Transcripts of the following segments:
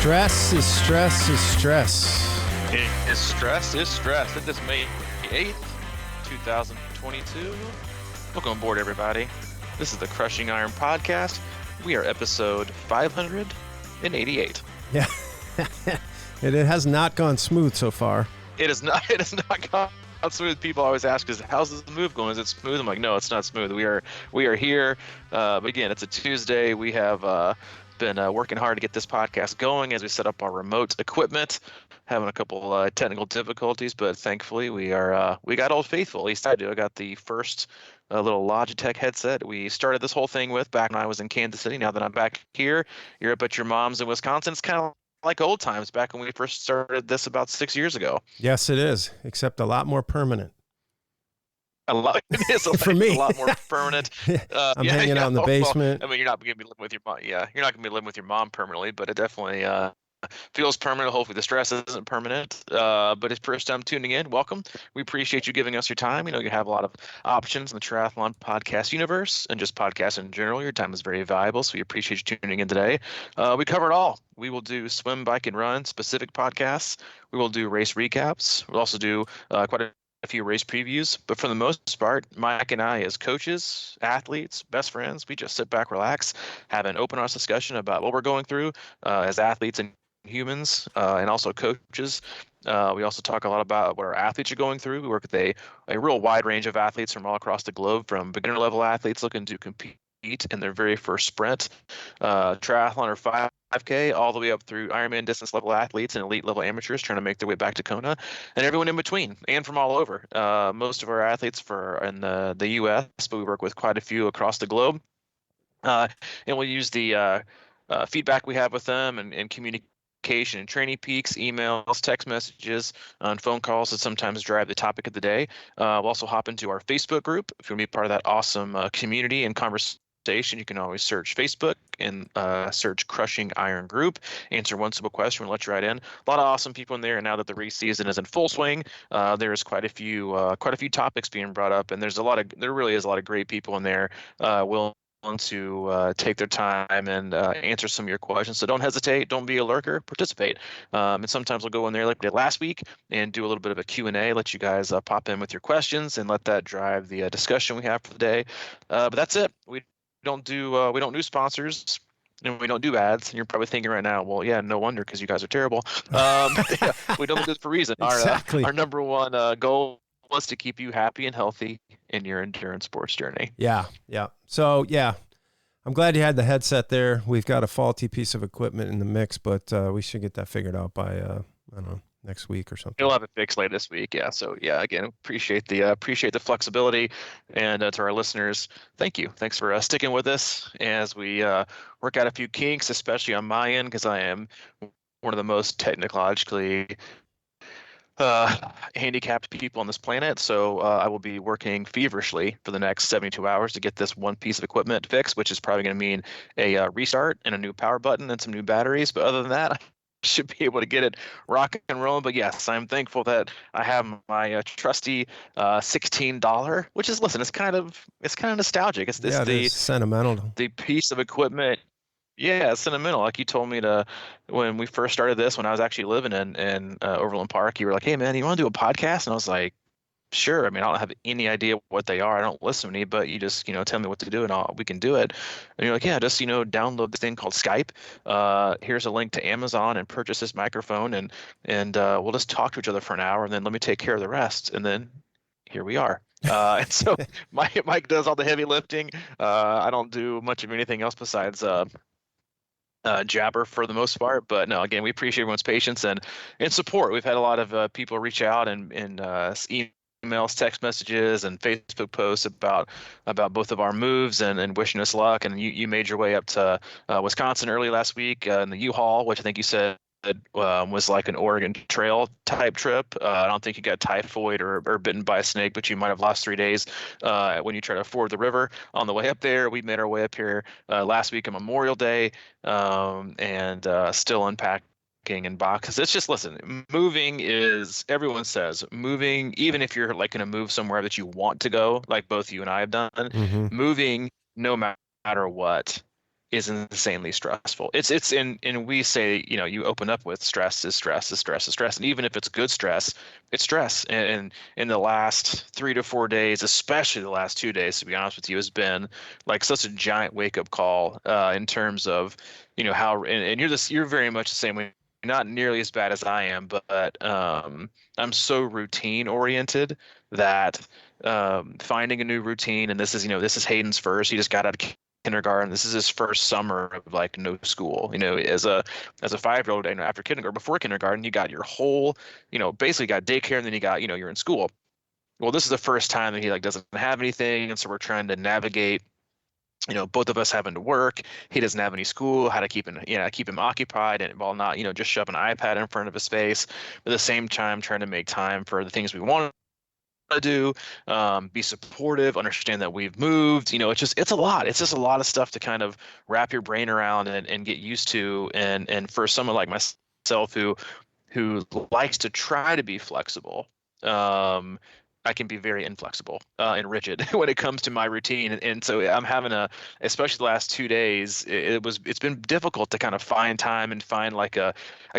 Stress is stress is stress. Stress is stress. It is May 8th, 2022. Welcome aboard, everybody. This is the Crushing Iron podcast. We are episode 588. Yeah. It has not gone smooth so far. It has not gone smooth. People always ask us, how's the move going? Is it smooth? I'm like, no, it's not smooth. We are here. But again, it's a Tuesday. We have been working hard to get this podcast going as we set up our remote equipment, having a couple technical difficulties, but thankfully we got Old Faithful. At least I do. I got the first little Logitech headset we started this whole thing with back when I was in Kansas City. Now that I'm back here, you're up at your mom's in Wisconsin. It's kind of like old times back when we first started this about 6 years ago. Yes, it is, except a lot more permanent. It is For me. a lot more permanent. I'm hanging out in the basement. Well, I mean, you're not going to be living with your mom. Yeah, you're not going to be living with your mom permanently, but it definitely feels permanent. Hopefully the stress isn't permanent. But it's first time tuning in. Welcome. We appreciate you giving us your time. You know, you have a lot of options in the triathlon podcast universe and just podcasts in general. Your time is very valuable, so we appreciate you tuning in today. We cover it all. We will do swim, bike, and run specific podcasts. We will do race recaps. We'll also do quite a few race previews, but for the most part, Mike and I, as coaches, athletes, best friends, we just sit back, relax, have an open, honest discussion about what we're going through as athletes and humans, and also coaches. We also talk a lot about what our athletes are going through. We work with a real wide range of athletes from all across the globe, from beginner level athletes looking to compete in their very first sprint, triathlon or 5K, all the way up through Ironman distance level athletes and elite level amateurs trying to make their way back to Kona, and everyone in between and from all over. Most of our athletes are in the U.S., but we work with quite a few across the globe. And we'll use the feedback we have with them and communication and training peaks, emails, text messages, and phone calls that sometimes drive the topic of the day. We'll also hop into our Facebook group. If you want to be part of that awesome community and conversation, you can always search Facebook and search Crushing Iron Group. Answer one simple question, we'll let you right in. A lot of awesome people in there, and now that the race season is in full swing, there's quite a few topics being brought up, and there really is a lot of great people in there willing to take their time and answer some of your questions. So don't hesitate, don't be a lurker, participate. And sometimes we'll go in there like we did last week and do a little bit of a Q&A, let you guys pop in with your questions and let that drive the discussion we have for the day. But that's it. We don't do sponsors, and we don't do ads. And you're probably thinking right now, well, yeah, no wonder, because you guys are terrible. Yeah, we don't do this for a reason. Exactly. Our number one goal was to keep you happy and healthy in your endurance sports journey. Yeah. So, yeah, I'm glad you had the headset there. We've got a faulty piece of equipment in the mix, but we should get that figured out by, I don't know, next week or something. You'll have it fixed later this week. Yeah. So yeah, again, appreciate the flexibility, and to our listeners, thank you. Thanks for sticking with us as we work out a few kinks, especially on my end, because I am one of the most technologically handicapped people on this planet. So I will be working feverishly for the next 72 hours to get this one piece of equipment fixed, which is probably going to mean a restart and a new power button and some new batteries. But other than that, should be able to get it rock and rolling. But yes, I'm thankful that I have my trusty $16, which is, listen, it's kind of nostalgic. It's it's sentimental. The piece of equipment. Yeah, it's sentimental. Like you told me when we first started this, when I was actually living in Overland Park, you were like, hey man, you want to do a podcast? And I was like, sure. I mean, I don't have any idea what they are. I don't listen to any, but you just, tell me what to do and we can do it. And you're like, yeah, just, download this thing called Skype. Here's a link to Amazon and purchase this microphone and we'll just talk to each other for an hour and then let me take care of the rest. And then here we are. And so Mike does all the heavy lifting. I don't do much of anything else besides jabber for the most part, but no, again, we appreciate everyone's patience and support. We've had a lot of people reach out and emails, text messages, and Facebook posts about both of our moves and wishing us luck. And you made your way up to Wisconsin early last week in the U-Haul, which I think you said was like an Oregon Trail type trip. I don't think you got typhoid or bitten by a snake, but you might have lost 3 days when you try to ford the river on the way up there. We made our way up here last week on Memorial Day and still unpacking and boxes. It's just, listen, moving is, everyone says moving, even if you're like going to move somewhere that you want to go, like both you and I have done, moving no matter what is insanely stressful. And we say, you open up with stress is stress is stress is stress. And even if it's good stress, it's stress. And in the last 3 to 4 days, especially the last 2 days, to be honest with you, has been like such a giant wake up call in terms of, how, and you're very much the same way. Not nearly as bad as I am, but I'm so routine oriented that finding a new routine, and this is Hayden's first. He just got out of kindergarten. This is his first summer of like no school. As a 5-year-old, after kindergarten, before kindergarten, you got your whole, basically got daycare, and then you got, you're in school. Well, this is the first time that he like doesn't have anything, and so we're trying to navigate. Both of us having to work. He doesn't have any school. How to keep him occupied, and while not, just shove an iPad in front of his face. But at the same time, trying to make time for the things we want to do, be supportive, understand that we've moved. It's a lot. It's just a lot of stuff to kind of wrap your brain around and get used to. And for someone like myself who likes to try to be flexible, I can be very inflexible and rigid when it comes to my routine. And so I'm having especially the last 2 days, it's been difficult to kind of find time and find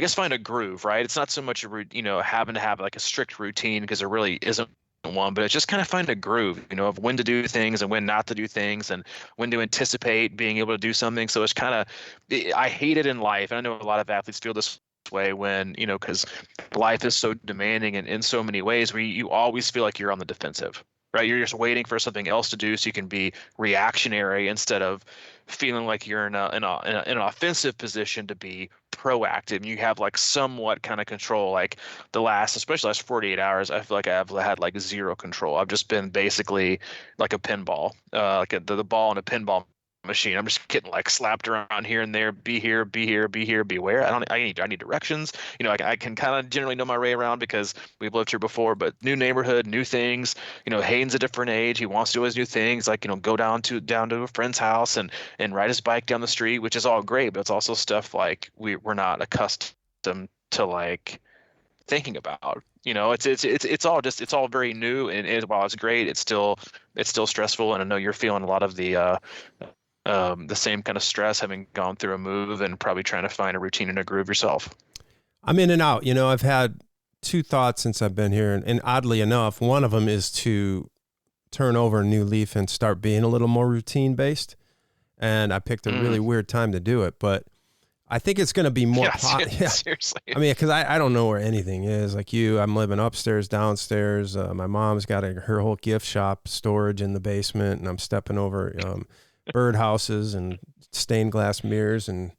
find a groove, right? It's not so much having to have like a strict routine, because there really isn't one, but it's just kind of find a groove, of when to do things and when not to do things, and when to anticipate being able to do something. So it's kind of, I hate it in life. And I know a lot of athletes feel this way when, because life is so demanding in so many ways, where you always feel like you're on the defensive, right? You're just waiting for something else to do so you can be reactionary, instead of feeling like you're in an offensive position to be proactive. You have like somewhat kind of control. Like especially last 48 hours, I feel like I've had like zero control. I've just been basically like a pinball, the ball in a pinball machine. I'm just getting like slapped around here and there. Be here, be here, be here, beware. I need directions. I can kind of generally know my way around because we've lived here before, but new neighborhood, new things. Hayden's a different age. He wants to do his new things, like, go down to a friend's house and ride his bike down the street, which is all great, but it's also stuff like we're not accustomed to like thinking about. It's all very new, and while it's great, it's still stressful. And I know you're feeling a lot of the same kind of stress, having gone through a move and probably trying to find a routine and a groove yourself. I'm in and out. I've had two thoughts since I've been here, and oddly enough, one of them is to turn over a new leaf and start being a little more routine based. And I picked a really weird time to do it, but I think it's going to be more. Seriously. I mean, because I don't know where anything is. Like I'm living upstairs, downstairs. My mom's got her whole gift shop storage in the basement, and I'm stepping over birdhouses and stained glass mirrors and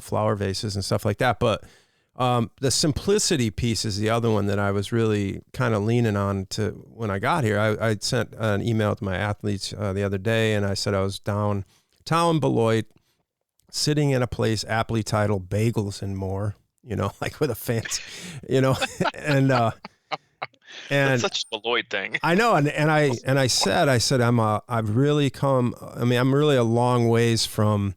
flower vases and stuff like that. But the simplicity piece is the other one that I was really kind of leaning on to when I got here. I sent an email to my athletes the other day, and I said I was downtown Beloit, sitting in a place aptly titled Bagels and More, like with a fancy, and that's such a Beloit thing. I know. And I said, I've really come, I'm really a long ways from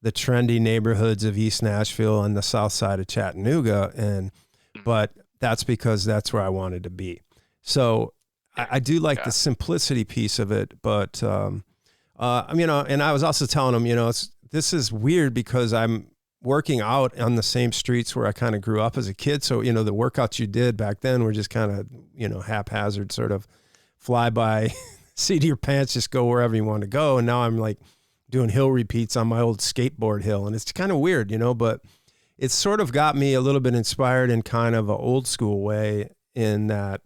the trendy neighborhoods of East Nashville and the south side of Chattanooga. But that's because that's where I wanted to be. So I do like the simplicity piece of it, but, and I was also telling them, this is weird because I'm working out on the same streets where I kind of grew up as a kid. So, the workouts you did back then were just kind of, haphazard, sort of fly by, seat of your pants, just go wherever you want to go. And now I'm like doing hill repeats on my old skateboard hill. And it's kind of weird, but it's sort of got me a little bit inspired in kind of an old school way, in that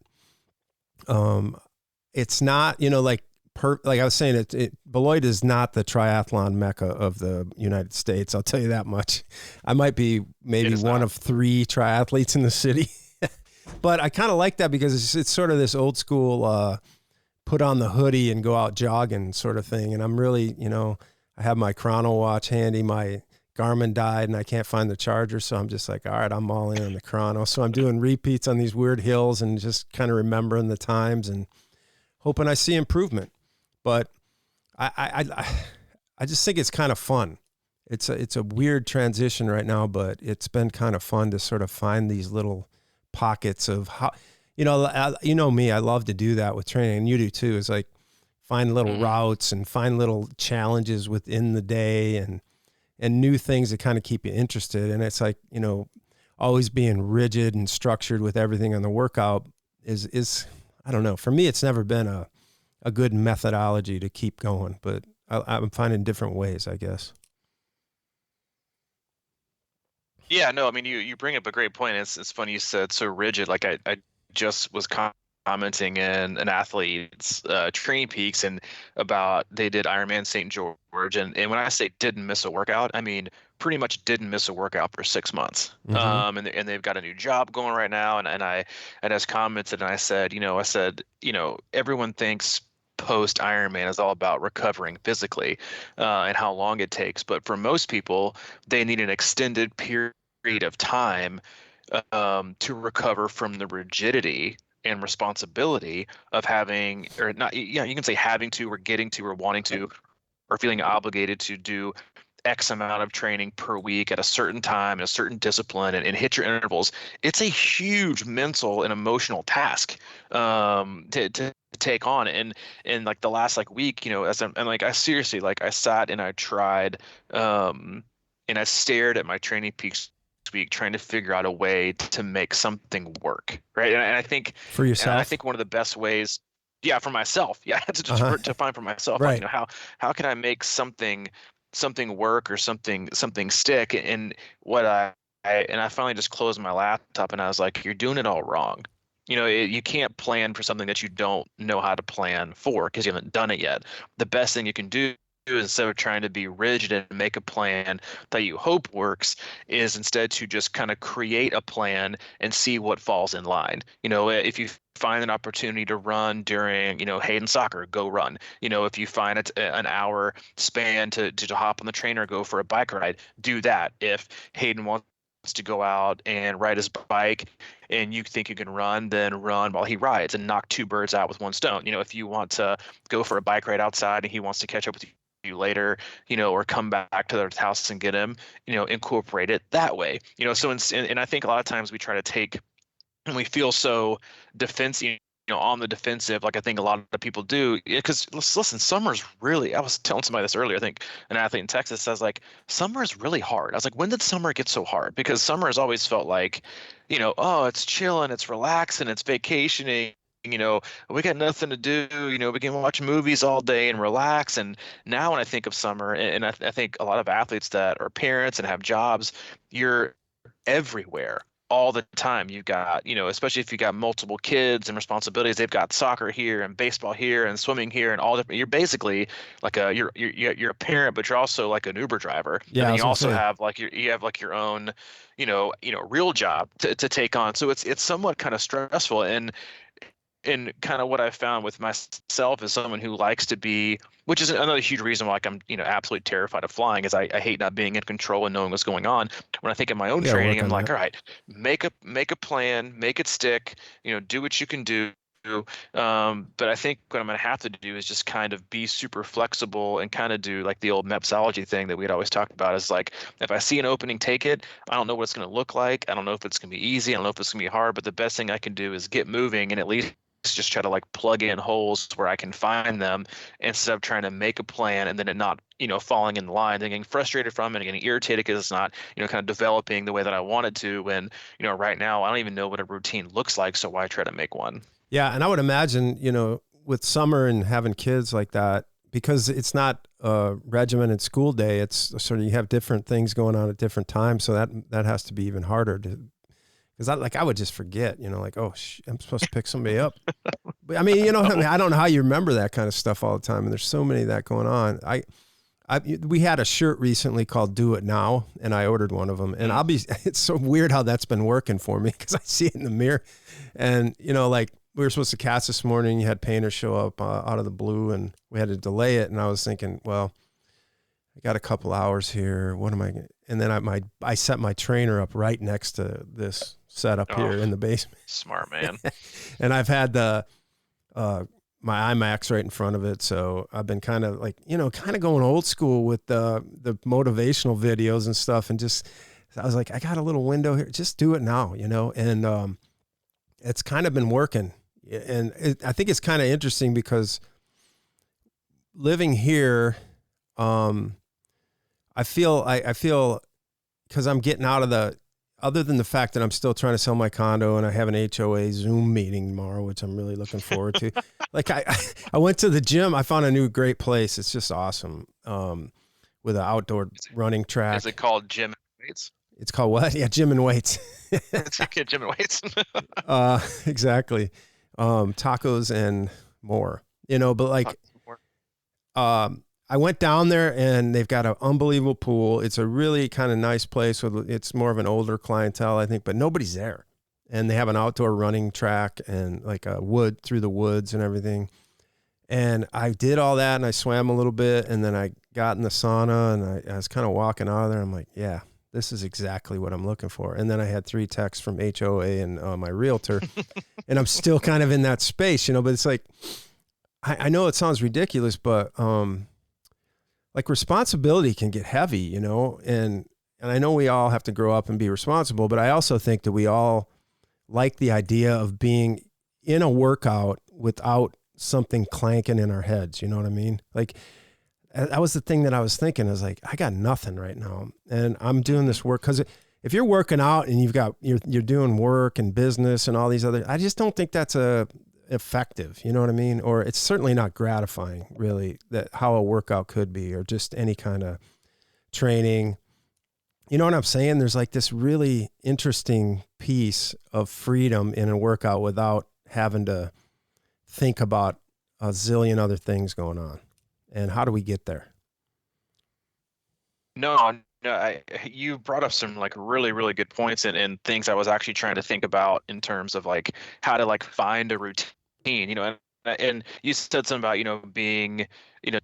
it's not, like I was saying, Beloit is not the triathlon mecca of the United States. I'll tell you that much. I might be maybe one of 3 triathletes in the city, but I kind of like that because it's sort of this old school, put on the hoodie and go out jogging sort of thing. And I'm really, I have my chrono watch handy. My Garmin died and I can't find the charger. So I'm just like, all right, I'm all in on the chrono. So I'm doing repeats on these weird hills and just kind of remembering the times and hoping I see improvement. But I just think it's kind of fun. It's a weird transition right now, but it's been kind of fun to sort of find these little pockets of how, me, I love to do that with training, and you do too. It's like find little routes and find little challenges within the day and new things that kind of keep you interested. And it's like, you know, always being rigid and structured with everything on the workout is I don't know. For me, it's never been a good methodology to keep going, but I'm finding different ways, I guess. Yeah, no, I mean, you bring up a great point. It's funny you said so rigid. Like I just was commenting in an athlete's Training Peaks and about they did Ironman St. George, and when I say didn't miss a workout, I mean pretty much didn't miss a workout for 6 months. Mm-hmm. And they've got a new job going right now, and I just commented and I said, everyone thinks post Ironman is all about recovering physically and how long it takes, but for most people, they need an extended period of time to recover from the rigidity and responsibility of having, or not, yeah, you can say having to, or getting to, or wanting to, or feeling obligated to do X amount of training per week at a certain time, in a certain discipline, and hit your intervals. It's a huge mental and emotional task to take on. And like the last like week, as I'm, and like I seriously, like I sat and I tried, and I stared at my Training Peaks week trying to figure out a way to make something work, right? And I think For yourself? one of the best ways, yeah, for myself, yeah, to find for myself, like, Right. how can I make something work or something stick? And what I finally just closed my laptop and I was like, you're doing it all wrong. You can't plan for something that you don't know how to plan for because you haven't done it yet. The best thing you can do, instead of trying to be rigid and make a plan that you hope works, is instead to just kind of create a plan and see what falls in line. If you find an opportunity to run during, Hayden soccer, go run. If you find an hour span to hop on the trainer, go for a bike ride, do that. If Hayden wants to go out and ride his bike and you think you can run, then run while he rides and knock two birds out with one stone. If you want to go for a bike ride outside and he wants to catch up with you later, or come back to their house and get him, incorporate it that way. So and I think a lot of times we try to take, and we feel so defensive, on the defensive, like I think a lot of people do, because listen, summer's really, I was telling somebody this earlier, I think an athlete in Texas says like, summer is really hard. I was like, when did summer get so hard? Because summer has always felt like, oh, it's chilling, it's relaxing, it's vacationing. We got nothing to do, we can watch movies all day and relax. And now when I think of summer, and I think a lot of athletes that are parents and have jobs, you're everywhere all the time. You've got, especially if you got multiple kids and responsibilities, they've got soccer here and baseball here and swimming here and all different. You're basically like you're a parent, but you're also like an Uber driver. Yeah, And I then was you gonna also say. have like you have like your own, real job to take on. So it's somewhat kind of stressful. And kind of what I found with myself as someone who likes to be, which is another huge reason why like I'm, absolutely terrified of flying, is I hate not being in control and knowing what's going on. When I think of my own Yeah, training, work I'm on like, that. all right, make a plan, make it stick, do what you can do. But I think what I'm going to have to do is just kind of be super flexible and kind of do like the old mapsology thing that we'd always talked about, is like, if I see an opening, take it. I don't know what it's going to look like. I don't know if it's going to be easy. I don't know if it's going to be hard, but the best thing I can do is get moving and at least just try to like plug in holes where I can find them, instead of trying to make a plan and then it not, falling in line, then getting frustrated from it and getting irritated because it's not, kind of developing the way that I wanted to. When, right now I don't even know what a routine looks like. So why try to make one? Yeah, and I would imagine, with summer and having kids like that, because it's not a regimented school day, it's sort of, you have different things going on at different times. So that has to be even harder to, because I would just forget, like, oh, I'm supposed to pick somebody up. But I mean, what I mean? I don't know how you remember that kind of stuff all the time. And there's so many of that going on. We had a shirt recently called "Do It Now," and I ordered one of them. And it's so weird how that's been working for me, because I see it in the mirror, and like we were supposed to cast this morning. You had painters show up out of the blue, and we had to delay it. And I was thinking, well, I got a couple hours here. What am I gonna? And then I set my trainer up right next to this setup here in the basement. Smart man. And I've had my IMAX right in front of it. So I've been kind of like, kind of going old school with the motivational videos and stuff. And just, I was like, I got a little window here. Just do it now, and it's kind of been working. And I think it's kind of interesting because living here, I feel because I'm getting out of other than the fact that I'm still trying to sell my condo and I have an HOA Zoom meeting tomorrow, which I'm really looking forward to. Like I went to the gym. I found a new great place. It's just awesome. With an outdoor running track. Is it called Gym and Weights? It's called what? Yeah, Gym and Weights. It's like Gym and Weights. Exactly. Tacos and more, but like, I went down there and they've got an unbelievable pool. It's a really kind of nice place it's more of an older clientele, I think, but nobody's there. And they have an outdoor running track and like a wood through the woods and everything. And I did all that and I swam a little bit and then I got in the sauna and I was kind of walking out of there. I'm like, yeah, this is exactly what I'm looking for. And then I had 3 texts from HOA and my realtor and I'm still kind of in that space, but it's like, I know it sounds ridiculous, but, like responsibility can get heavy, and I know we all have to grow up and be responsible, but I also think that we all like the idea of being in a workout without something clanking in our heads. You know what I mean? Like that was the thing that I was thinking. I was like, I got nothing right now and I'm doing this work. Cause if you're working out and you're doing work and business and all these other, I just don't think that's effective, you know what I mean? Or it's certainly not gratifying, really, that how a workout could be, or just any kind of training. You know what I'm saying? There's like this really interesting piece of freedom in a workout without having to think about a zillion other things going on. And how do we get there? No, you brought up some like really, really good points and things I was actually trying to think about in terms of like how to like find a routine, and you said something about, being,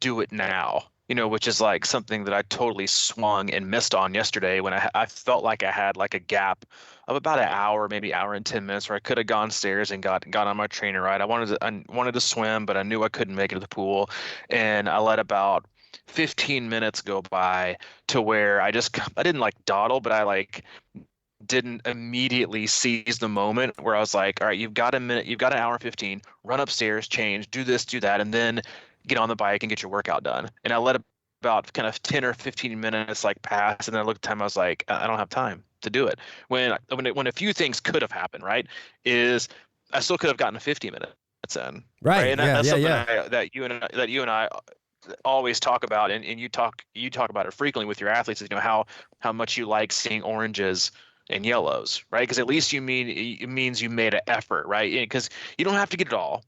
do it now, which is like something that I totally swung and missed on yesterday when I felt like I had like a gap of about an hour, maybe hour and 10 minutes where I could have gone stairs and got on my trainer ride. I wanted to swim, but I knew I couldn't make it to the pool. And I let about 15 minutes go by to where I didn't like dawdle, but I like didn't immediately seize the moment where I was like, all right, you've got a minute, you've got an hour 15, run upstairs, change, do this, do that, and then get on the bike and get your workout done. And I let about kind of 10 or 15 minutes like pass, and then I looked at time, I was like, I don't have time to do it. When a few things could have happened, right, is I still could have gotten 50 minutes in. Right. And that's something that you and I always talk about, and you talk about it frequently with your athletes, is how much you like seeing oranges and yellows, right? Because at least it means you made an effort, right? Because you don't have to get it all.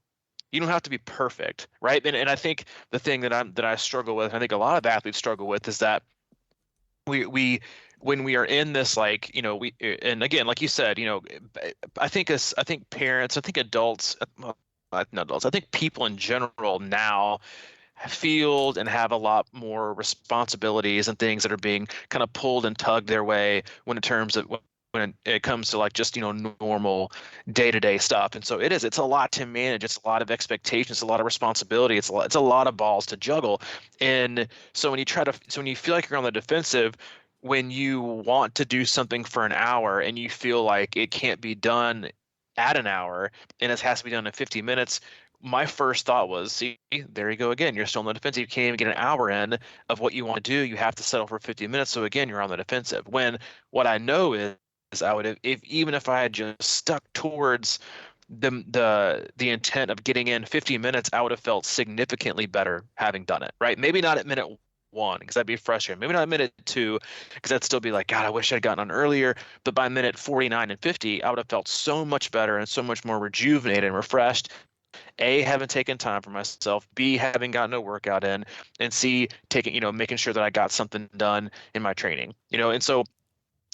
You don't have to be perfect, right? And I think the thing that I struggle with, I think a lot of athletes struggle with, is that we when we are in this, like, and again, like you said, I think parents, I think adults, well, not adults, I think people in general now feel and have a lot more responsibilities and things that are being kind of pulled and tugged their way when it comes to like just normal day-to-day stuff. And so it's a lot to manage. It's a lot of expectations, a lot of responsibility. It's a lot of balls to juggle. And so when you feel like you're on the defensive, when you want to do something for an hour and you feel like it can't be done at an hour and it has to be done in 50 minutes, my first thought was, see, there you go again. You're still on the defensive. You can't even get an hour in of what you want to do. You have to settle for 50 minutes. So again, you're on the defensive. When what I know is I would have, even if I had just stuck towards the intent of getting in 50 minutes, I would have felt significantly better having done it, right? Maybe not at minute 1, because that'd be frustrating. Maybe not at minute 2, because I'd still be like, God, I wish I'd gotten on earlier. But by minute 49 and 50, I would have felt so much better and so much more rejuvenated and refreshed. A, having taken time for myself, B, having gotten a workout in, and C, making sure that I got something done in my training, and so,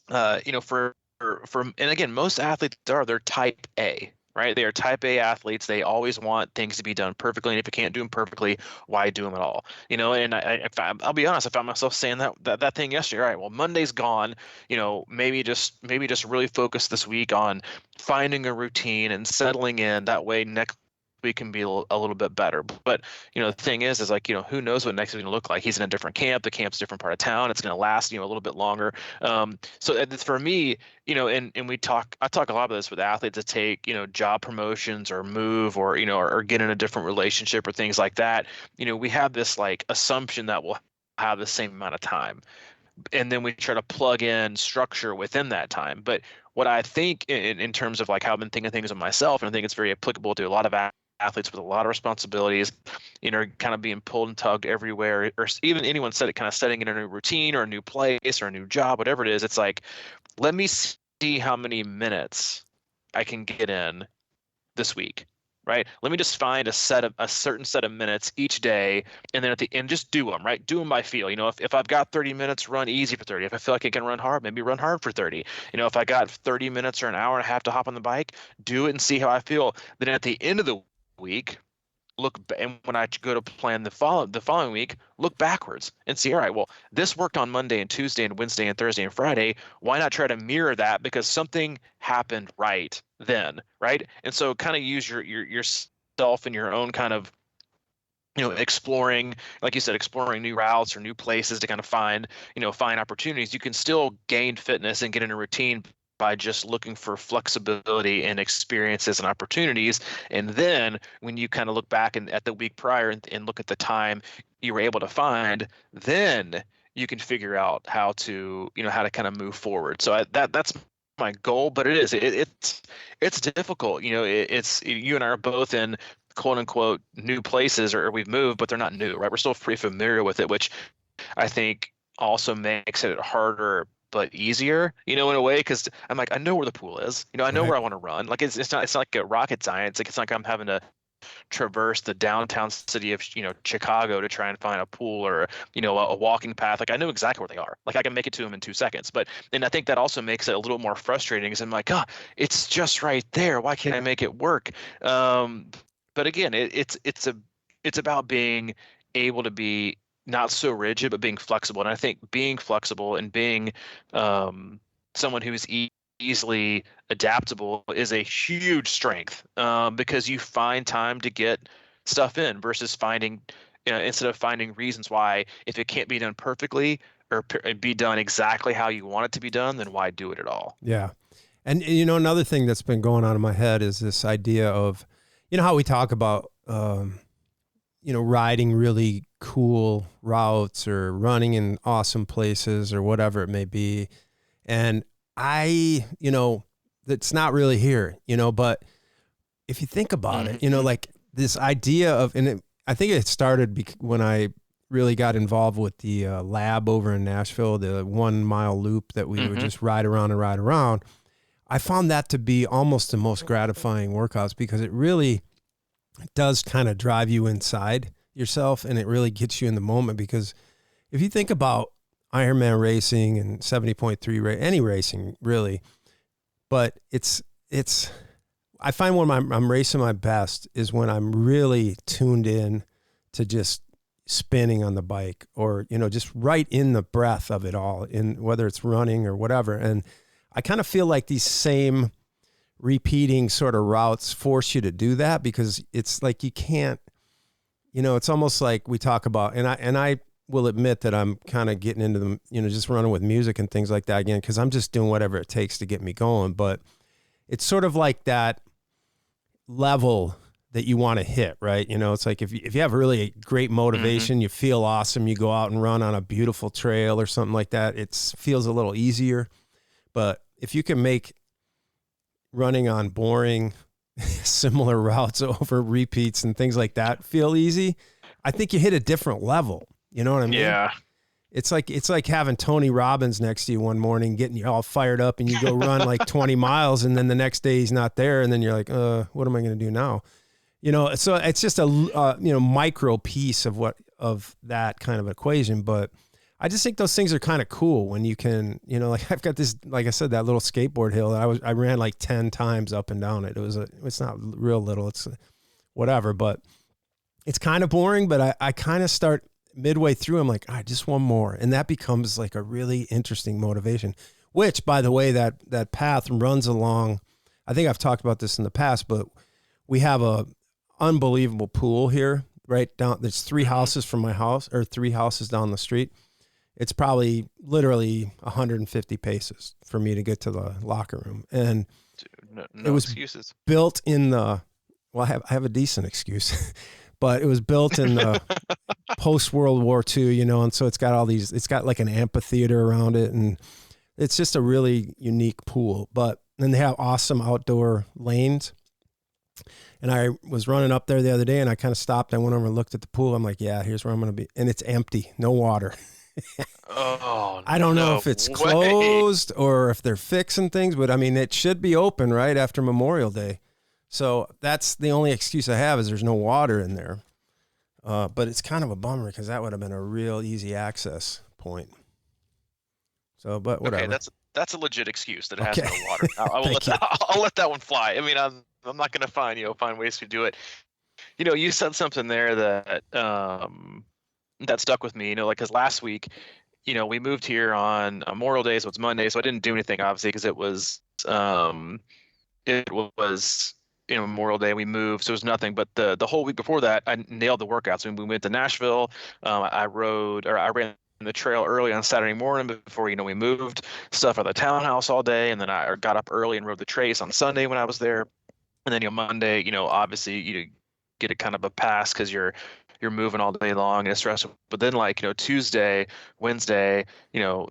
and again, most athletes they're type A, right? They are type A athletes. They always want things to be done perfectly. And if you can't do them perfectly, why do them at all? And I'll be honest, I found myself saying that thing yesterday. All right, well, Monday's gone, maybe just really focus this week on finding a routine and settling in. That way next week can be a little bit better. But, the thing is like, who knows what next week's going to look like. He's in a different camp. The camp's a different part of town. It's going to last, a little bit longer. So for me, and I talk a lot about this with athletes that take, job promotions or move or, or get in a different relationship or things like that. We have this like assumption that we'll have the same amount of time. And then we try to plug in structure within that time. But what I think in terms of like how I've been thinking of things of myself, and I think it's very applicable to a lot of athletes with a lot of responsibilities, kind of being pulled and tugged everywhere, or even anyone said it, kind of setting in a new routine or a new place or a new job, whatever it is. It's like, let me see how many minutes I can get in this week. Right. Let me just find a certain set of minutes each day. And then at the end, just do them, right? Do them by feel. If I've got 30 minutes, run easy for 30. If I feel like I can run hard, maybe run hard for 30. If I got 30 minutes or an hour and a half to hop on the bike, do it and see how I feel. Then at the end of the week, and when I go to plan the following week, look backwards and see, all right, well, this worked on Monday and Tuesday and Wednesday and Thursday and Friday. Why not try to mirror that, because something happened right then, right? And so kind of use yourself and your own kind of, exploring, like you said, exploring new routes or new places to kind of find opportunities. You can still gain fitness and get in a routine by just looking for flexibility and experiences and opportunities. And then when you kind of look back at the week prior and look at the time you were able to find, then you can figure out how to kind of move forward. So that's my goal, but it's difficult. It's you and I are both in quote unquote new places, or we've moved, but they're not new, right? We're still pretty familiar with it, which I think also makes it harder but easier, in a way, because I'm like, I know where the pool is, I know where I want to run. Like it's not like a rocket science. Like it's not like I'm having to traverse the downtown city of Chicago to try and find a pool or a walking path. Like I know exactly where they are. Like I can make it to them in 2 seconds. And I think that also makes it a little more frustrating, because I'm like, it's just right there. Why can't I make it work? But again, it's about being able to be not so rigid, but being flexible. And I think being flexible and being someone who's easily adaptable is a huge strength, because you find time to get stuff in versus instead of finding reasons why, if it can't be done perfectly or be done exactly how you want it to be done, then why do it at all? Yeah. And another thing that's been going on in my head is this idea of, how we talk about, riding really cool routes or running in awesome places or whatever it may be. And that's not really here, but if you think about it, like this idea of, I think it started when I really got involved with the lab over in Nashville, the 1 mile loop that we would just ride around and ride around. I found that to be almost the most gratifying workouts, because it really does kind of drive you inside yourself, and it really gets you in the moment. Because if you think about Ironman racing and 70.3 any racing really, but I find when I'm racing my best is when I'm really tuned in to just spinning on the bike, or just right in the breath of it all, in whether it's running or whatever. And I kind of feel like these same repeating sort of routes force you to do that, because it's like you can't, it's almost like we talk about, and I will admit that I'm kind of getting into the, just running with music and things like that again, because I'm just doing whatever it takes to get me going. But it's sort of like that level that you want to hit, right? It's like if you have really great motivation, you feel awesome, you go out and run on a beautiful trail or something like that, it feels a little easier. But if you can make running on boring, similar routes over repeats and things like that feel easy, I think you hit a different level. You know what I mean? Yeah. It's like having Tony Robbins next to you one morning, getting you all fired up, and you go run like 20 miles, and then the next day he's not there, and then you're like, what am I going to do now? So it's just a micro piece of that kind of equation. But I just think those things are kind of cool when you can, like I've got this, like I said, that little skateboard hill that I ran like 10 times up and down it. It's not real little, it's whatever, but it's kind of boring. But I kind of start midway through, I'm like, just one more. And that becomes like a really interesting motivation, which, by the way, that path runs along, I think I've talked about this in the past, but we have unbelievable pool here, right down. There's 3 houses from my house, or 3 houses down the street. It's probably literally 150 paces for me to get to the locker room. And Dude, it no was excuses. built in the, well, I have a decent excuse, but it was built in the post World War II, you know, and so it's got like an amphitheater around it, and it's just a really unique pool. But then they have awesome outdoor lanes. And I was running up there the other day, and I kind of stopped. I went over and looked at the pool. I'm like, yeah, here's where I'm going to be. And it's empty, no water. Oh, I don't know no if it's way. closed or if they're fixing things, but I mean, it should be open right after Memorial Day. So that's the only excuse I have, is there's no water in there. But it's kind of a bummer, because that would have been a real easy access point. So, but whatever. Okay, that's a legit excuse that it has Okay. no water. I'll let that one fly. I mean, I'm not going to find ways to do it. You said something there that that stuck with me. Like, because last week, we moved here on Memorial Day, so it's Monday, so I didn't do anything, obviously, because it was Memorial Day. We moved, so it was nothing. But the whole week before that, I nailed the workouts. We went to Nashville. I ran the trail early on Saturday morning before we moved stuff out of the townhouse all day, and then I got up early and rode the trace on Sunday when I was there. And then Monday, obviously you get a kind of a pass because you're moving all day long and it's stressful. But then Tuesday, Wednesday,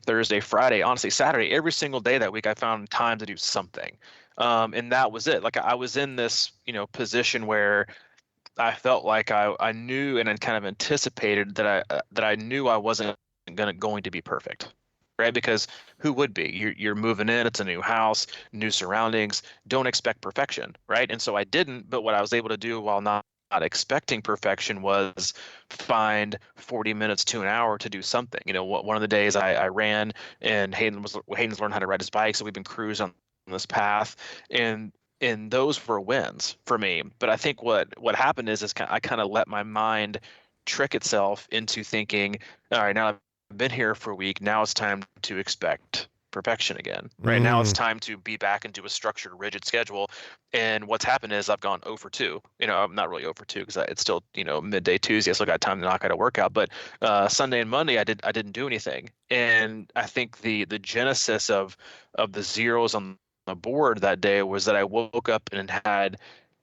Thursday, Friday, honestly Saturday, every single day that week I found time to do something. And that was it. Like, I was in this position where I felt like I knew and I kind of anticipated that I knew I wasn't going to be perfect. Right? Because who would be? You're moving in, it's a new house, new surroundings, don't expect perfection, right? And so I didn't, but what I was able to do while not expecting perfection was find 40 minutes to an hour to do something. One of the days I ran, and Hayden's learned how to ride his bike, so we've been cruising on this path, and those were wins for me. But I think what happened is I kind of let my mind trick itself into thinking, all right, now I've been here for a week. Now it's time to expect perfection again. Right now it's time to be back into a structured, rigid schedule. And what's happened is I've gone 0 for 2. I'm not really 0 for 2 because it's still midday Tuesday. I still got time to knock out a workout. But Sunday and Monday I didn't do anything. And I think the genesis of the zeros on the board that day was that I woke up and had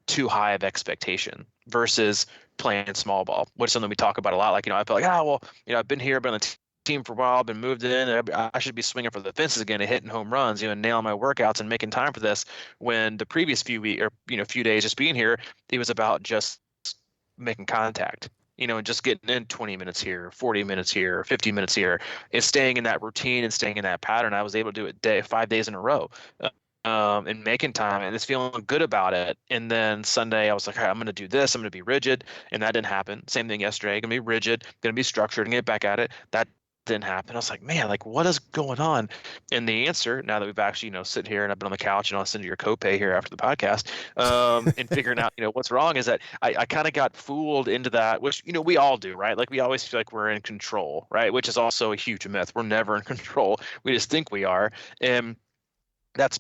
too high of expectation versus playing small ball, which is something we talk about a lot. I feel like, I've been here, been on the team for a while, been moved in, I should be swinging for the fences again and hitting home runs, nailing my workouts and making time for this. When the previous few days just being here, it was about just making contact, and just getting in 20 minutes here, 40 minutes here, 50 minutes here, and staying in that routine and staying in that pattern. I was able to do it 5 days in a row. And making time and just feeling good about it. And then Sunday I was like, all right, I'm going to do this. I'm going to be rigid. And that didn't happen. Same thing yesterday. Going to be rigid, going to be structured and get back at it. That didn't happen. I was like, man, what is going on? And the answer, now that we've actually, sit here and I've been on the couch and I'll send you your copay here after the podcast, and figuring out, what's wrong is that I kind of got fooled into that, which, we all do, right? Like, we always feel like we're in control, right? Which is also a huge myth. We're never in control. We just think we are. And that's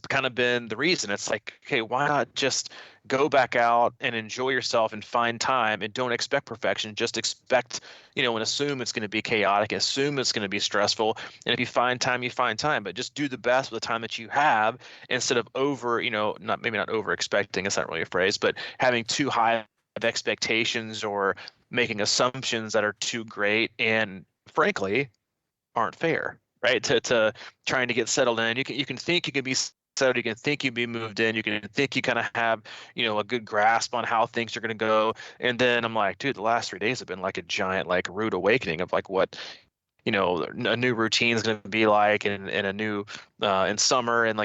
kind of been the reason. It's like, okay, why not just go back out and enjoy yourself and find time, and don't expect perfection. Just expect, and assume it's going to be chaotic, assume it's going to be stressful. And if you find time, you find time, but just do the best with the time that you have, instead of not over expecting. It's not really a phrase, but having too high of expectations or making assumptions that are too great and frankly aren't fair, right? To trying to get settled in. You can think you can be settled, you can think you'd be moved in, you can think you kind of have a good grasp on how things are going to go, and then I'm like, dude, the last 3 days have been like a giant rude awakening of what a new routine is going to be like, and a new in summer, and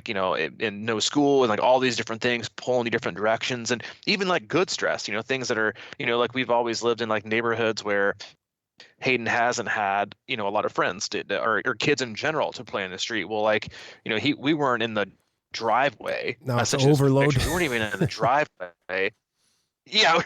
in no school, and all these different things pulling you different directions, and even good stress, things that are we've always lived in neighborhoods where Hayden hasn't had a lot of friends or kids in general to play in the street. Well, we weren't in the driveway. Now it's overload. We weren't even in the driveway. Yeah,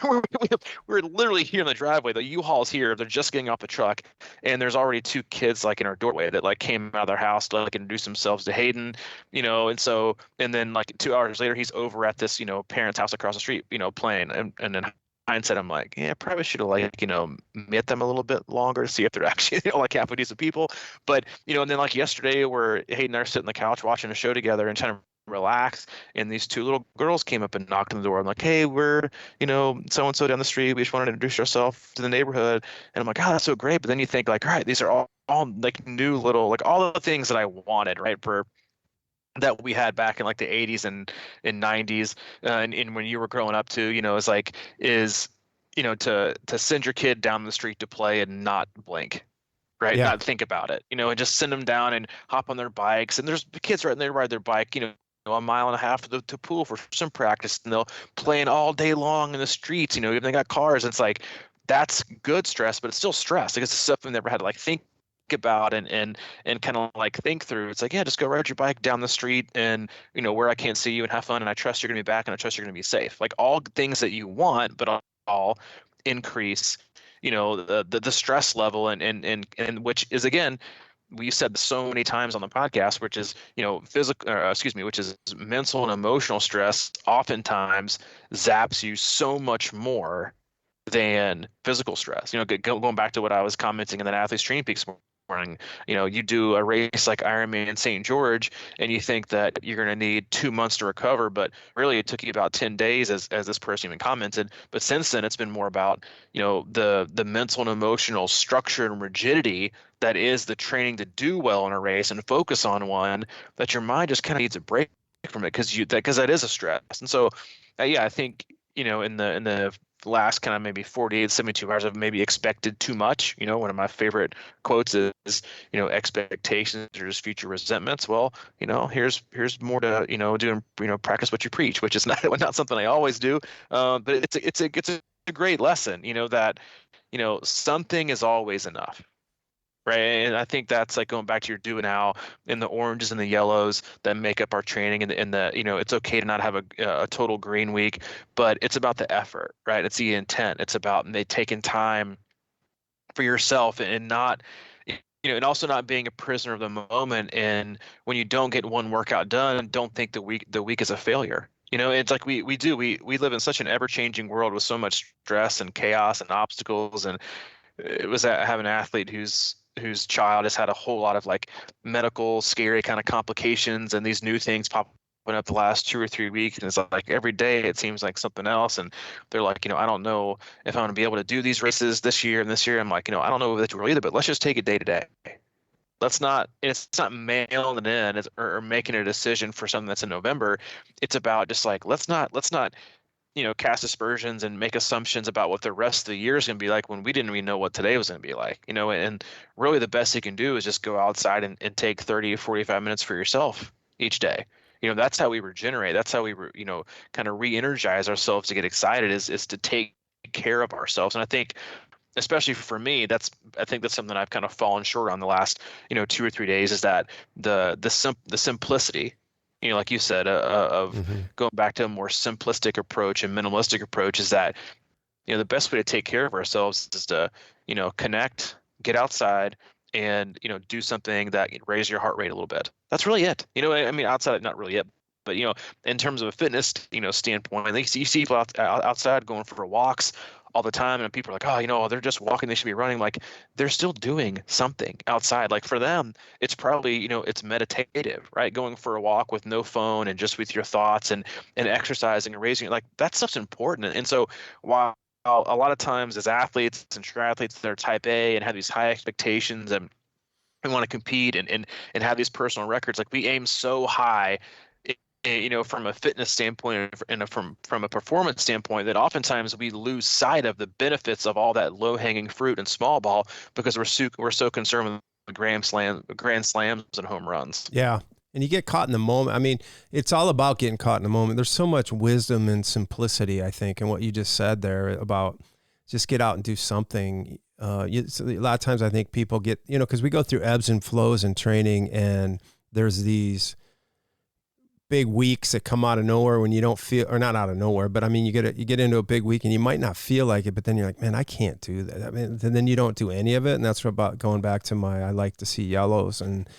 we're literally here in the driveway. The U-Haul's here. They're just getting off the truck, and there's already two kids like in our doorway that like came out of their house to like introduce themselves to Hayden, and then like 2 hours later, he's over at this, parents' house across the street, playing. And then hindsight, I'm like, yeah, probably should have like, met them a little bit longer to see if they're actually, like halfway decent people. But, and then like yesterday, where Hayden and I are sitting on the couch watching a show together and trying to relax, and these two little girls came up and knocked on the door. I'm like, hey, we're so and so down the street. We just wanted to introduce ourselves to the neighborhood. And I'm like, oh, that's so great. But then you think like, all right, these are all like new little, like all the things that I wanted, right? For that we had back in like the 80s and 90s, and when you were growing up too, to send your kid down the street to play and not blink, right? Yeah. Not think about it, and just send them down and hop on their bikes. And there's the kids right there ride their bike, a mile and a half to pool for some practice, and they'll playing all day long in the streets, even they got cars. It's like, that's good stress, but it's still stress. Like, it's stuff we never had to like think about and kind of like think through. It's like, yeah, just go ride your bike down the street and where I can't see you, and have fun, and I trust you're going to be back, and I trust you're going to be safe. Like, all things that you want, but all increase the stress level, and which is, again, we said so many times on the podcast, which is, which is mental and emotional stress oftentimes zaps you so much more than physical stress. Going back to what I was commenting in that Athletes Training Peaks morning, you do a race like Ironman St. George, and you think that you're going to need 2 months to recover, but really it took you about 10 days, as this person even commented. But since then, it's been more about, the mental and emotional structure and rigidity that is the training to do well in a race and focus on one, that your mind just kind of needs a break from it, because that is a stress. And so, yeah, I think, in the last kind of maybe 48, 72 hours, I've maybe expected too much. One of my favorite quotes is, expectations are just future resentments. Well, here's more to, doing, practice what you preach, which is not something I always do. But it's a great lesson, that, something is always enough. Right. And I think that's like going back to your do now, in the oranges and the yellows that make up our training, and the it's okay to not have a total green week, but it's about the effort, right? It's the intent. It's about taking time for yourself, and not, and also not being a prisoner of the moment. And when you don't get one workout done, don't think the week is a failure. It's like we live in such an ever-changing world with so much stress and chaos and obstacles. And it was I have an athlete whose child has had a whole lot of like medical scary kind of complications, and these new things popping up the last 2 or 3 weeks, and it's like every day it seems like something else. And they're like, I don't know if I'm going to be able to do these races this year and this year. I'm like, I don't know that you will either, but let's just take it day to day. Let's not, it's not mailing it in, or making a decision for something that's in November. It's about just like, let's not cast aspersions and make assumptions about what the rest of the year is going to be like, when we didn't even know what today was going to be like. And really the best you can do is just go outside and take 30 or 45 minutes for yourself each day. That's how we regenerate. That's how we, kind of re-energize ourselves to get excited, is to take care of ourselves. And I think, especially for me, I think that's something I've kind of fallen short on the last, 2 or 3 days, is that the simplicity, like you said, of Mm-hmm. going back to a more simplistic approach and minimalistic approach, is that, the best way to take care of ourselves is to, connect, get outside, and, do something that raise your heart rate a little bit. That's really it. I mean, outside, not really it, but, in terms of a fitness, standpoint, I think you see people outside going for walks all the time, and people are like, oh, they're just walking, they should be running. Like, they're still doing something outside. Like, for them, it's probably, it's meditative, right? Going for a walk with no phone and just with your thoughts, and exercising and raising, like, that stuff's important. And so while a lot of times as athletes and triathletes that are type A and have these high expectations, and we want to compete and have these personal records, like, we aim so high, from a fitness standpoint and from a performance standpoint, that oftentimes we lose sight of the benefits of all that low-hanging fruit and small ball, because we're so concerned with grand slams and home runs. Yeah. And you get caught in the moment. I mean, it's all about getting caught in the moment. There's so much wisdom and simplicity, I think, in what you just said there about just get out and do something. So a lot of times I think people get, because we go through ebbs and flows in training, and there's these big weeks that come out of nowhere when you don't feel, or not out of nowhere, but I mean, you get into a big week and you might not feel like it, but then you're like, man, I can't do that. I mean, then you don't do any of it. And that's about going back to I like to see yellows and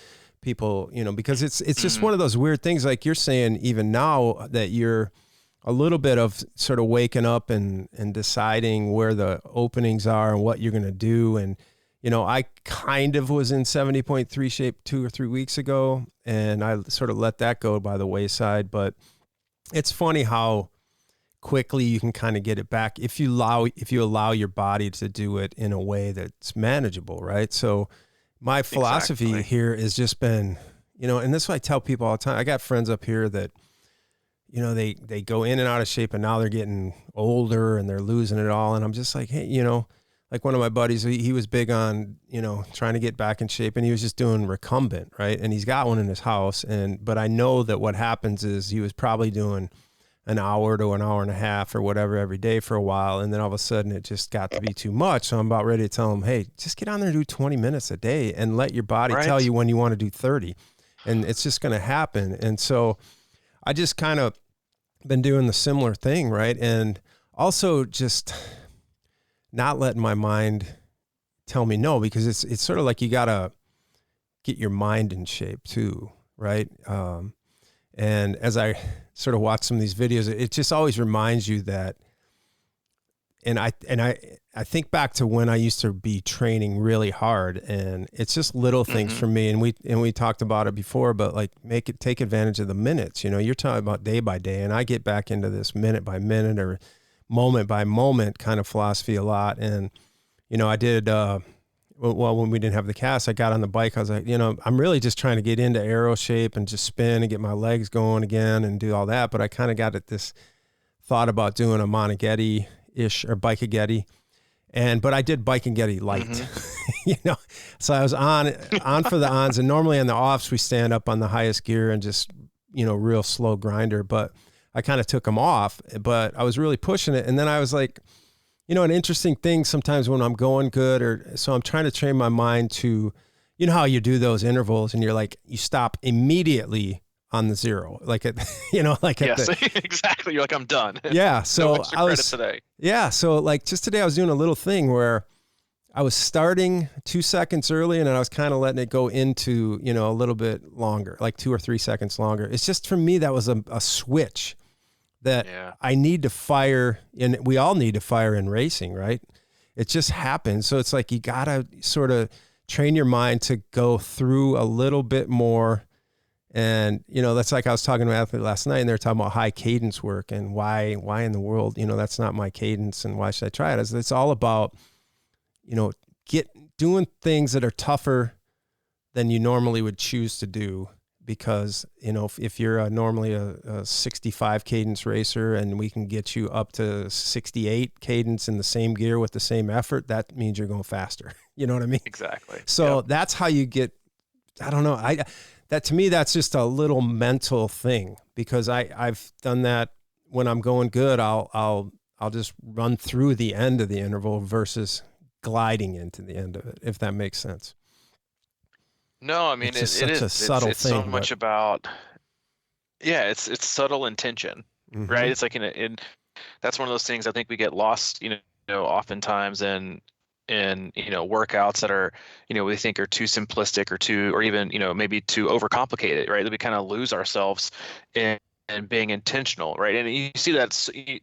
people, because it's just one of those weird things. Like you're saying, even now that you're a little bit of sort of waking up and deciding where the openings are and what you're going to do. And, I kind of was in 70.3 shape 2 or 3 weeks ago, and I sort of let that go by the wayside. But it's funny how quickly you can kind of get it back if you allow your body to do it in a way that's manageable, right? So my philosophy here has just been, and this is what I tell people all the time. I got friends up here that, they go in and out of shape, and now they're getting older and they're losing it all. And I'm just like, hey, like one of my buddies, he was big on, trying to get back in shape, and he was just doing recumbent, right? And he's got one in his house. But I know that what happens is he was probably doing an hour to an hour and a half or whatever every day for a while. And then all of a sudden it just got to be too much. So I'm about ready to tell him, hey, just get on there and do 20 minutes a day and let your body tell you when you want to do 30. And it's just going to happen. And so I just kind of been doing the similar thing, right? And also just not letting my mind tell me no, because it's sort of like you got to get your mind in shape too, right? And as I sort of watch some of these videos, it just always reminds you that, and I think back to when I used to be training really hard, and it's just little things for me. And we talked about it before, but like take advantage of the minutes. You're talking about day by day, and I get back into this minute by minute or moment by moment kind of philosophy a lot. And, I did, when we didn't have the cast, I got on the bike. I was like, I'm really just trying to get into aero shape and just spin and get my legs going again and do all that. But I kind of got at this thought about doing a Monaghetti-ish or Bike-a-Getty. But I did Bike-a-Getty light, so I was on for the ons, and normally on the offs, we stand up on the highest gear and just, real slow grinder. But I kind of took them off, but I was really pushing it. And then I was like, an interesting thing sometimes when I'm going good, so I'm trying to train my mind to, how you do those intervals and you're like, you stop immediately on the zero, like yes, exactly. You're like, I'm done. Yeah. So no I was today. Yeah. So like just today I was doing a little thing where I was starting 2 seconds early, and then I was kind of letting it go into, a little bit longer, like 2 or 3 seconds longer. It's just, for me, that was a switch that I need to fire, and we all need to fire in racing, right? It just happens. So it's like you got to sort of train your mind to go through a little bit more. And, that's like I was talking to an athlete last night, and they're talking about high cadence work and why in the world, that's not my cadence, and why should I try it? It's all about, doing things that are tougher than you normally would choose to do. Because, if you're normally a 65 cadence racer and we can get you up to 68 cadence in the same gear with the same effort, that means you're going faster. You know what I mean? Exactly. So that's how you get, I don't know. That to me, that's just a little mental thing, because I've done that when I'm going good. I'll just run through the end of the interval versus gliding into the end of it, if that makes sense. No, I mean, it is a subtle it's thing, so much about, it's subtle intention, right? It's like that's one of those things I think we get lost, oftentimes in workouts that are, we think are too simplistic or even, maybe too overcomplicated, right? That we kind of lose ourselves in being intentional, right? And you see that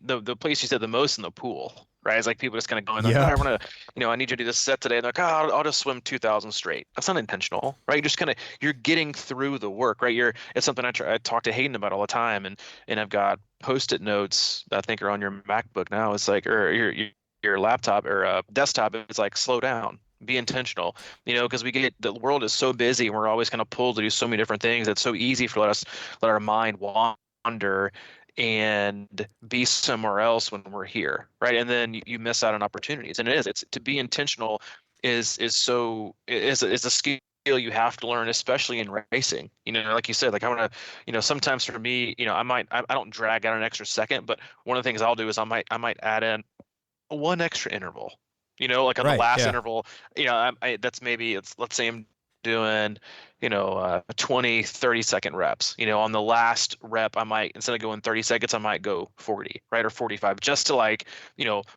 the place you said the most in the pool, right? It's like people just kind of going, I want to, I need you to do this set today. And they're like, I'll just swim 2,000 straight. That's not intentional, right? You're just you're getting through the work, right? It's something I talk to Hayden about all the time. And I've got Post-it notes that I think are on your MacBook now. It's like, or your laptop or desktop. It's like, slow down. Be intentional, because the world is so busy and we're always kind of pulled to do so many different things. It's so easy for let our mind wander and be somewhere else when we're here, right? And then you miss out on opportunities. And it's to be intentional is a skill you have to learn, especially in racing. Like you said, like I want to, sometimes for me, I don't drag out an extra second, but one of the things I'll do is I might add in one extra interval. Like on the last interval, that's maybe let's say I'm doing, 20, 30-second reps. On the last rep, I might, instead of going 30 seconds, I might go 40, right? Or 45, just to like,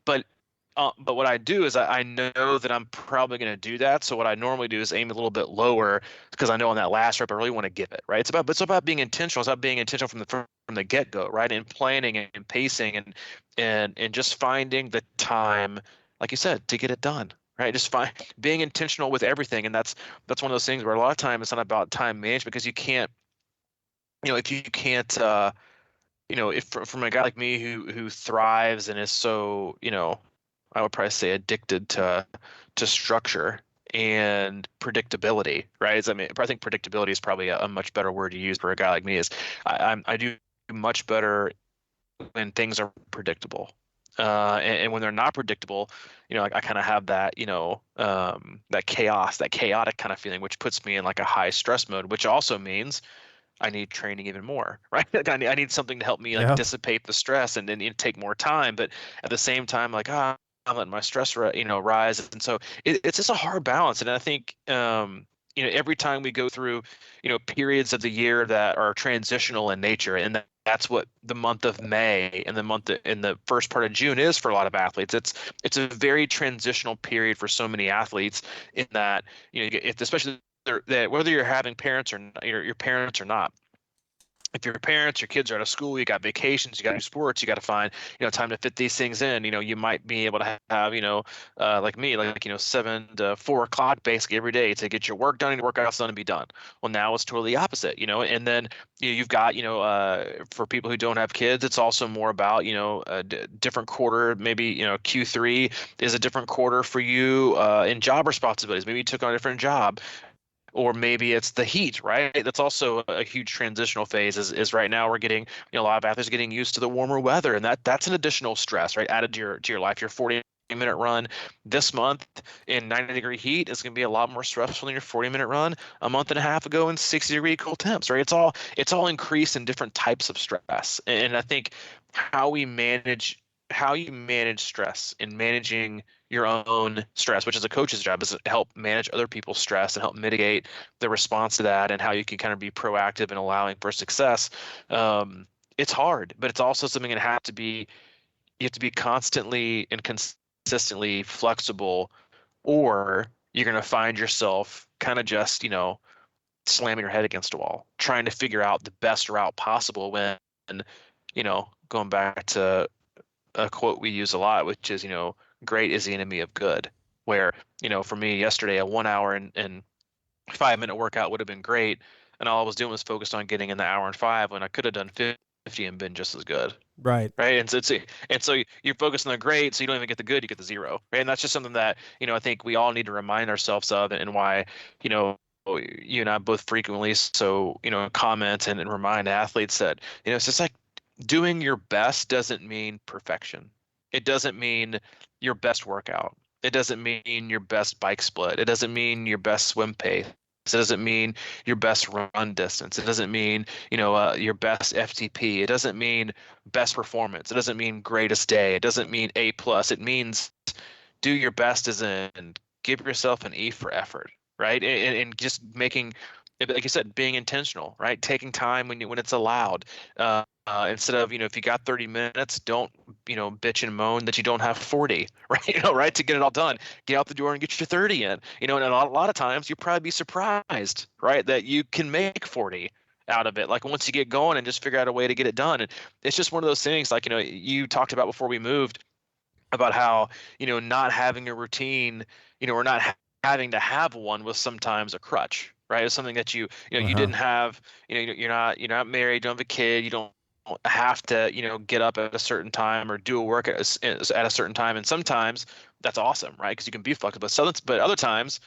but what I do is I know that I'm probably going to do that. So what I normally do is aim a little bit lower because I know on that last rep I really want to give it, right? It's about being intentional. It's about being intentional from the get-go, right? And planning and pacing and just finding the time, like you said, to get it done, right? Just being intentional with everything. And that's one of those things where a lot of time it's not about time management because you can't, if you can't, if from a guy like me who thrives and is so, I would probably say addicted to structure and predictability, right? I mean, I think predictability is probably a much better word to use for a guy like me. Is I do much better when things are predictable, and when they're not predictable, I kind of have that, that chaos, that chaotic kind of feeling, which puts me in like a high stress mode, which also means I need training even more, right? Like I need something to help me like Yeah. dissipate the stress and then take more time. But at the same time, like, I'm letting my stress, rise. And so it's just a hard balance. And I think, every time we go through, periods of the year that are transitional in nature, and that's what the month of May and in the first part of June is for a lot of athletes. It's a very transitional period for so many athletes in that, especially that whether you're having parents or your parents or not, if your parents, your kids are out of school, you got vacations, you got to do sports, you got to find, time to fit these things in. You might be able to have, like me, like, 7 to 4 o'clock basically every day to get your work done and your workouts done and be done. Well, now it's totally the opposite, and then you've got, for people who don't have kids, it's also more about, a different quarter, maybe, Q3 is a different quarter for you in job responsibilities. Maybe you took on a different job. Or maybe it's the heat, right? That's also a huge transitional phase. Is right now we're getting, a lot of athletes are getting used to the warmer weather, and that's an additional stress, right? Added to your life. Your 40-minute run this month in 90-degree heat is going to be a lot more stressful than your 40-minute run a month and a half ago in 60-degree cool temps, right? It's all increased in different types of stress, and I think how you manage stress and managing your own stress, which is a coach's job, is to help manage other people's stress and help mitigate the response to that, and how you can kind of be proactive in allowing for success. It's hard, but it's also something that you have to be constantly and consistently flexible, or you're going to find yourself kind of just, slamming your head against a wall, trying to figure out the best route possible when, going back to a quote we use a lot, which is, great is the enemy of good. Where, for me yesterday, a 1 hour and 5-minute workout would have been great. And all I was doing was focused on getting in the hour and 5 when I could have done 50 and been just as good. Right. Right. And so you're focused on the great, so you don't even get the good, you get the zero. Right. And that's just something that, I think we all need to remind ourselves of, and why, you and I both frequently comment and remind athletes that, it's just like doing your best doesn't mean perfection. It doesn't mean your best workout. It doesn't mean your best bike split. It doesn't mean your best swim pace. It doesn't mean your best run distance. It doesn't mean, your best FTP. It doesn't mean best performance. It doesn't mean greatest day. It doesn't mean A plus. It means do your best as in give yourself an E for effort, right? And just making, like you said, being intentional, right? Taking time when it's allowed. Instead of, if you got 30 minutes, don't, bitch and moan that you don't have 40, right? Right, to get it all done. Get out the door and get your 30 in. And a lot of times you'll probably be surprised, right, that you can make 40 out of it. Like once you get going and just figure out a way to get it done. And it's just one of those things, like, you talked about before we moved about how, not having a routine, or not having to have one was sometimes a crutch, right? It's something that you didn't have, you're not married, don't have a kid, you don't have to, get up at a certain time or do a work at a certain time. And sometimes that's awesome, right? Because you can be flexible. But other times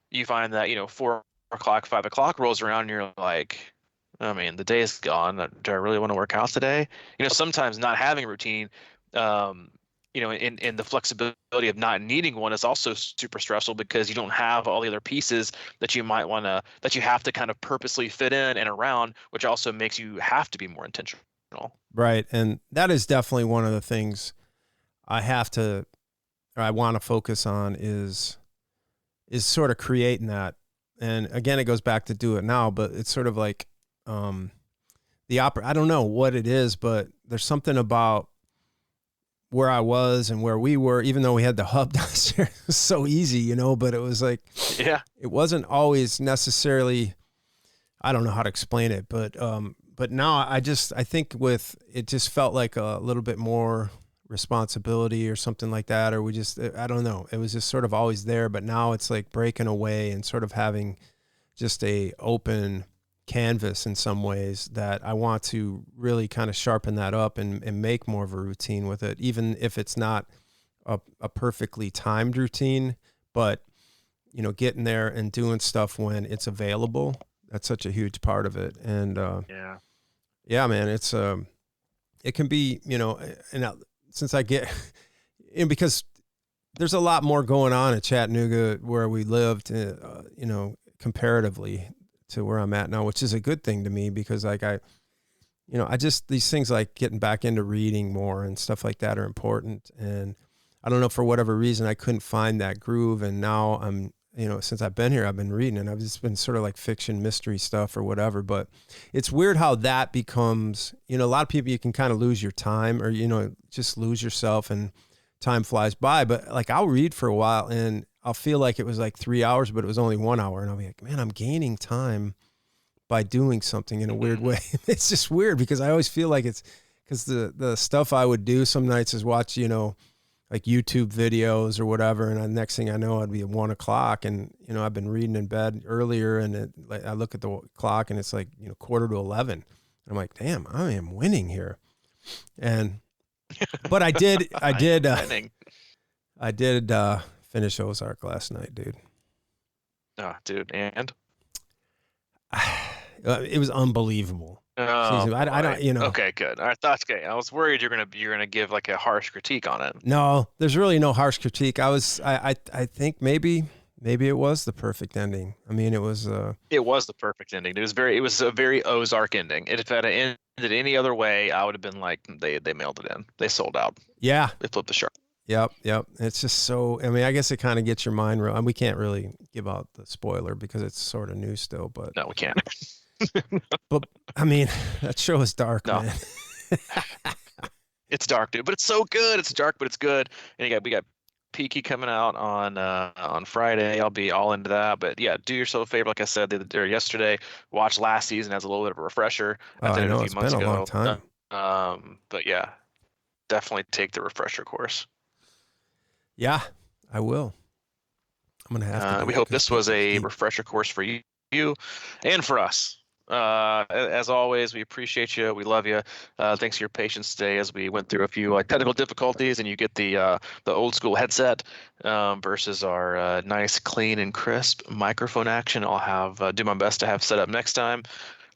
you find that, 4 o'clock, 5 o'clock rolls around and you're like, I mean, the day is gone. Do I really want to work out today? Sometimes not having a routine, in the flexibility of not needing one is also super stressful, because you don't have all the other pieces that you have to kind of purposely fit in and around, which also makes you have to be more intentional. Right. And that is definitely one of the things I want to focus on is sort of creating that And again, it goes back to do it now, but it's sort of like, I don't know what it is, but there's something about where I was and where we were, even though we had the hub downstairs, it was so easy, you know, but it was like, Yeah. it wasn't always necessarily, I don't know how to explain it, but now I think it just felt like a little bit more responsibility or something like that. Or I don't know. It was just sort of always there, but now it's like breaking away and sort of having just a open canvas in some ways that I want to really kind of sharpen that up and make more of a routine with it, even if it's not a perfectly timed routine, but you know, getting there and doing stuff when it's available. That's such a huge part of it. And, yeah, man, it can be, you know, and since I get, and because there's a lot more going on in Chattanooga where we lived, you know, comparatively to where I'm at now, which is a good thing to me because like these things like getting back into reading more and stuff like that are important. And I don't know, for whatever reason, I couldn't find that groove. And now I'm, you know, since I've been here, I've been reading and I've just been sort of like fiction, mystery stuff or whatever. But it's weird how that becomes, you know, a lot of people, you can kind of lose your time or, you know, just lose yourself and time flies by. But like I'll read for a while and I'll feel like it was like 3 hours, but it was only 1 hour. And I'll be like, man, I'm gaining time by doing something in a weird way. It's just weird because I always feel like it's because the stuff I would do some nights is watch, you know, like YouTube videos or whatever. And the next thing I know, I'd be at 1 o'clock and, you know, I've been reading in bed earlier and I look at the clock and it's like, you know, 10:45. And I'm like, damn, I am winning here. But I did finish Ozark last night, dude. Oh, dude. And it was unbelievable. oh, I don't, you know. Okay, good. All right, that's okay. I was worried you're gonna give like a harsh critique on it. No, there's really no harsh critique. I think maybe it was the perfect ending. I mean, it was the perfect ending. It was a very Ozark ending. If it had ended any other way, I would have been like, they mailed it in. They sold out. Yeah. They flipped the shark. Yep. It's just so, I mean, I guess it kind of gets your mind real. We can't really give out the spoiler because it's sort of new still, but no, we can't. But I mean, that show is dark, man. It's dark, dude, but it's so good. It's dark, but it's good. And we got Peaky coming out on Friday. I'll be all into that. But yeah, do yourself a favor. Like I said yesterday, watch last season as a little bit of a refresher. I know, it's been a long time. But yeah, definitely take the refresher course. Yeah, I will. I'm gonna have to. We hope this was a refresher course for you and for us. As always, we appreciate you. We love you. Thanks for your patience today as we went through a few technical difficulties, and you get the old school headset versus our nice, clean, and crisp microphone action. I'll do my best to have set up next time.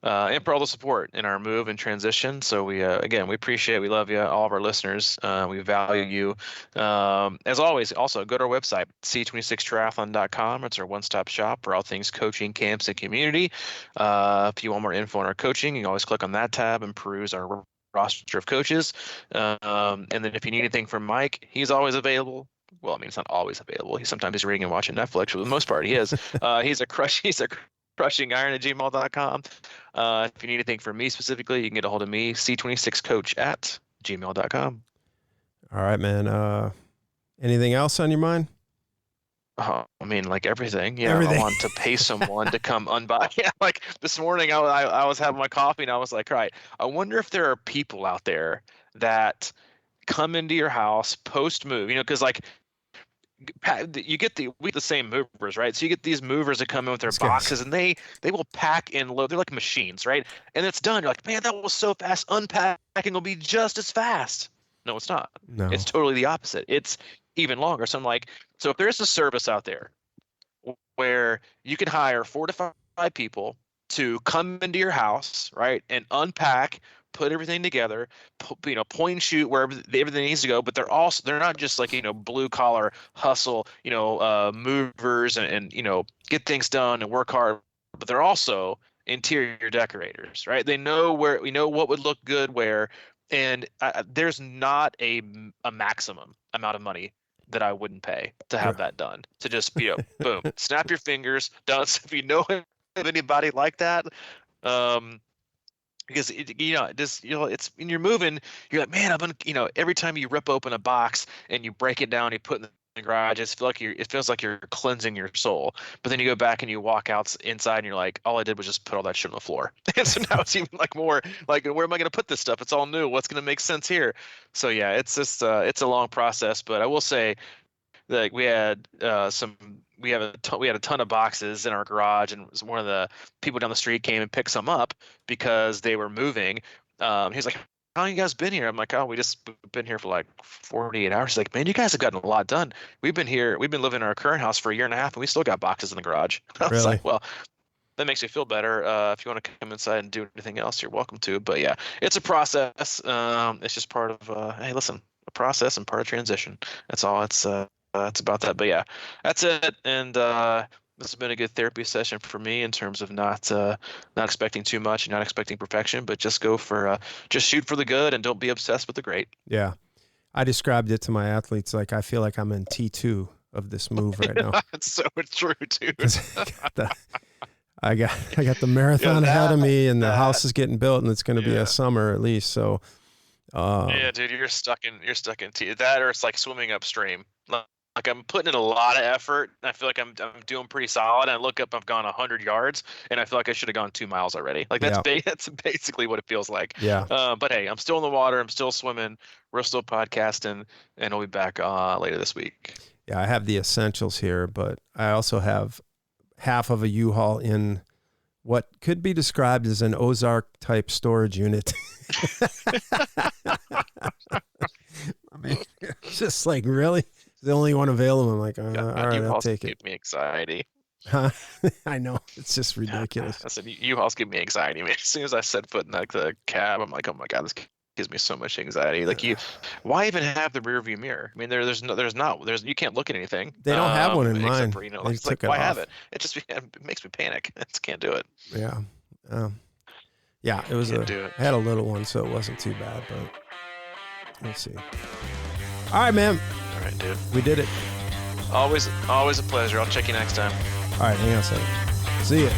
And for all the support in our move and transition. So we appreciate it. We love you, all of our listeners. We value you. As always, also go to our website, c26triathlon.com. It's our one-stop shop for all things coaching, camps, and community. If you want more info on our coaching, you can always click on that tab and peruse our roster of coaches. And then if you need anything from Mike, he's always available. Well, I mean, it's not always available. Sometimes he's reading and watching Netflix, for the most part he is. He's a CrushingIron@gmail.com. If you need anything from me specifically, you can get a hold of me, c26coach@gmail.com. All right, man. Anything else on your mind? I mean, like everything. Yeah, everything. I want to pay someone to come unbuy. Yeah, like this morning, I was having my coffee and I was like, all right, I wonder if there are people out there that come into your house post move, because like we get the same movers, right? So you get these movers that come in with their boxes and they will pack and load. They're like machines, right? And it's done. You're like, man, that was so fast. Unpacking will be just as fast. No, it's not. No, it's totally the opposite. It's even longer. So I'm like, so if there's a service out there where you can hire 4 to 5 people to come into your house, right, and unpack, put everything together, point and shoot wherever everything needs to go, but they're not just like, blue collar hustle, movers and get things done and work hard, but they're also interior decorators, right? They know what would look good where, and there's not a maximum amount of money that I wouldn't pay to have that done. To just be boom, snap your fingers. Don't if you know anybody like that. Because it's when you're moving, you're like, man, every time you rip open a box and you break it down, you put it in the garage, it feels like you're cleansing your soul. But then you go back and you walk out inside and you're like, all I did was just put all that shit on the floor. And so now it's even like more like, where am I going to put this stuff? It's all new. What's going to make sense here? So yeah, it's just it's a long process. But I will say, like we had a ton of boxes in our garage, and one of the people down the street came and picked some up because they were moving. He's like, how long you guys been here? I'm like, oh, we just been here for like 48 hours. He's like, man, you guys have gotten a lot done. We've been living in our current house for a year and a half, and we still got boxes in the garage. I was like, well, that makes me feel better. If you want to come inside and do anything else, you're welcome to. But yeah, it's a process. It's just part of, hey, listen, a process and part of transition. That's all. It's about that. But yeah, that's it. And this has been a good therapy session for me in terms of not expecting too much, not expecting perfection, but just go for just shoot for the good and don't be obsessed with the great. Yeah, I described it to my athletes like I feel like I'm in T2 of this move right now. It's so true, dude. I got the marathon ahead of me, and the house is getting built, and it's going to be a summer at least. So. Yeah, dude, you're stuck in that, or it's like swimming upstream. Like I'm putting in a lot of effort. And I feel like I'm doing pretty solid. And I look up, I've gone 100 yards, and I feel like I should have gone 2 miles already. Like that's basically what it feels like. Yeah. But hey, I'm still in the water. I'm still swimming. We're still podcasting, and we'll be back later this week. Yeah, I have the essentials here, but I also have half of a U-Haul in what could be described as an Ozark type storage unit. I mean, it's just like, really? The only one available. I'm like, all right, I'll take it. Give me anxiety. I know. It's just ridiculous. I said, U-Hauls give me anxiety, man. As soon as I set foot in like the cab, I'm like, oh my God, this gives me so much anxiety. Like why even have the rear view mirror? I mean, you can't look at anything. They don't have one in mine. For, why have it? It makes me panic. I just can't do it. Yeah. Yeah, it was I had a little one, so it wasn't too bad, but we'll see. All right, man. All right, dude. We did it. Always a pleasure. I'll check you next time. All right, hang on a second. See ya.